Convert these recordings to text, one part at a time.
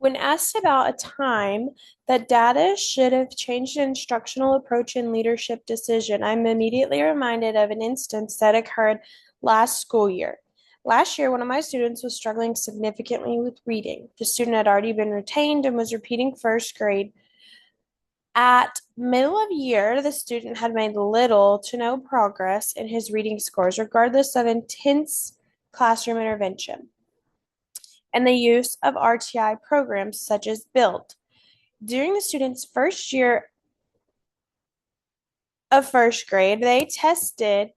When asked about a time that data should have changed the instructional approach and leadership decision, I'm immediately reminded of an instance that occurred last school year. Last year, one of my students was struggling significantly with reading. The student had already been retained and was repeating first grade. At middle of year, the student had made little to no progress in his reading scores, regardless of intense classroom intervention and the use of RTI programs such as Build. During the student's first year of first grade, they tested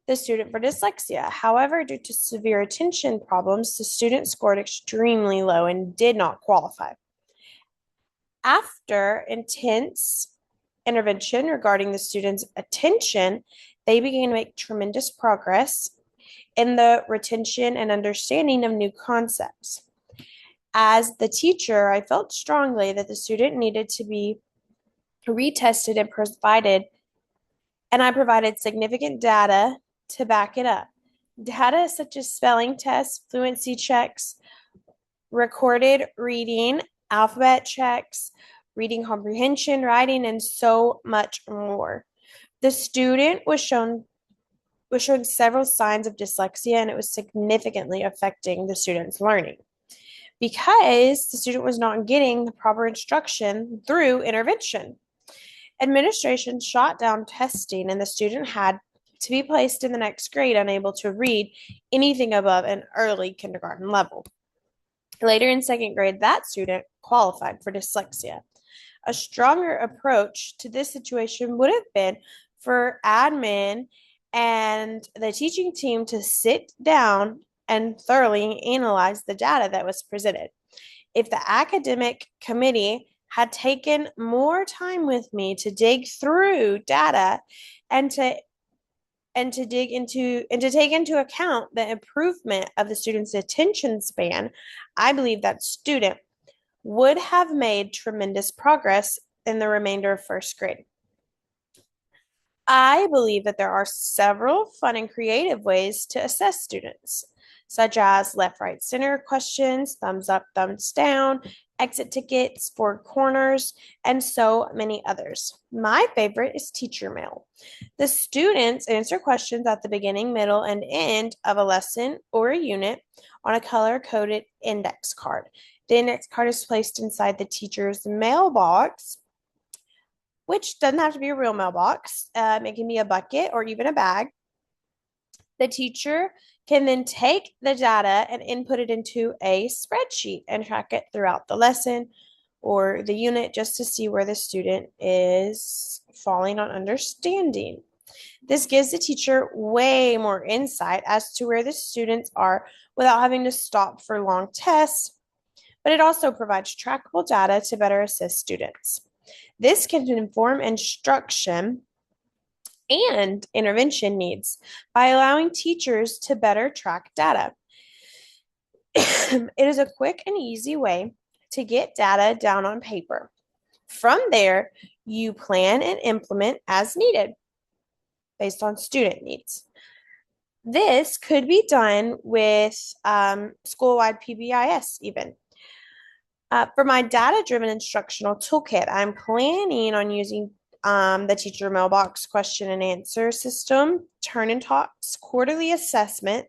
the student for dyslexia. However, due to severe attention problems, the student scored extremely low and did not qualify. After intense intervention regarding the student's attention, they began to make tremendous progress in the retention and understanding of new concepts. As the teacher, I felt strongly that the student needed to be retested and I provided significant data to back it up. Data such as spelling tests, fluency checks, recorded reading, alphabet checks, reading comprehension, writing, and so much more. The student was showing several signs of dyslexia, and it was significantly affecting the student's learning because the student was not getting the proper instruction through intervention. Administration shot down testing, and the student had to be placed in the next grade unable to read anything above an early kindergarten level. Later in second grade, that student qualified for dyslexia. A stronger approach to this situation would have been for admin and the teaching team to sit down and thoroughly analyze the data that was presented. If the academic committee had taken more time with me to dig through data and to take into account the improvement of the student's attention span, I believe that student would have made tremendous progress in the remainder of first grade. I believe that there are several fun and creative ways to assess students, such as left, right, center questions, thumbs up, thumbs down, exit tickets, four corners, and so many others. My favorite is teacher mail. The students answer questions at the beginning, middle, and end of a lesson or a unit on a color-coded index card. The index card is placed inside the teacher's mailbox, which doesn't have to be a real mailbox. It can be a bucket or even a bag. The teacher can then take the data and input it into a spreadsheet and track it throughout the lesson or the unit just to see where the student is falling on understanding. This gives the teacher way more insight as to where the students are without having to stop for long tests, but it also provides trackable data to better assist students. This can inform instruction and intervention needs by allowing teachers to better track data. It is a quick and easy way to get data down on paper. From there, you plan and implement as needed based on student needs. This could be done with school-wide PBIS even. For my data-driven instructional toolkit, I'm planning on using the teacher mailbox question and answer system, turn and talks, quarterly assessment,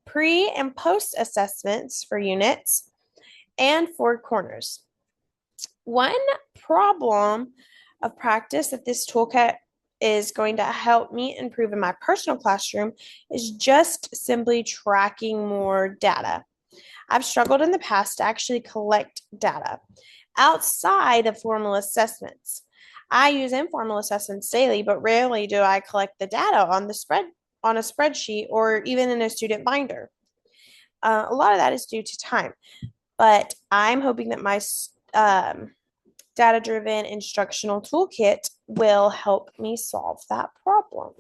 pre and post assessments for units, and four corners. One problem of practice that this toolkit is going to help me improve in my personal classroom is just simply tracking more data. I've struggled in the past to actually collect data outside of formal assessments. I use informal assessments daily, but rarely do I collect the data on a spreadsheet or even in a student binder. A lot of that is due to time, but I'm hoping that my data-driven instructional toolkit will help me solve that problem.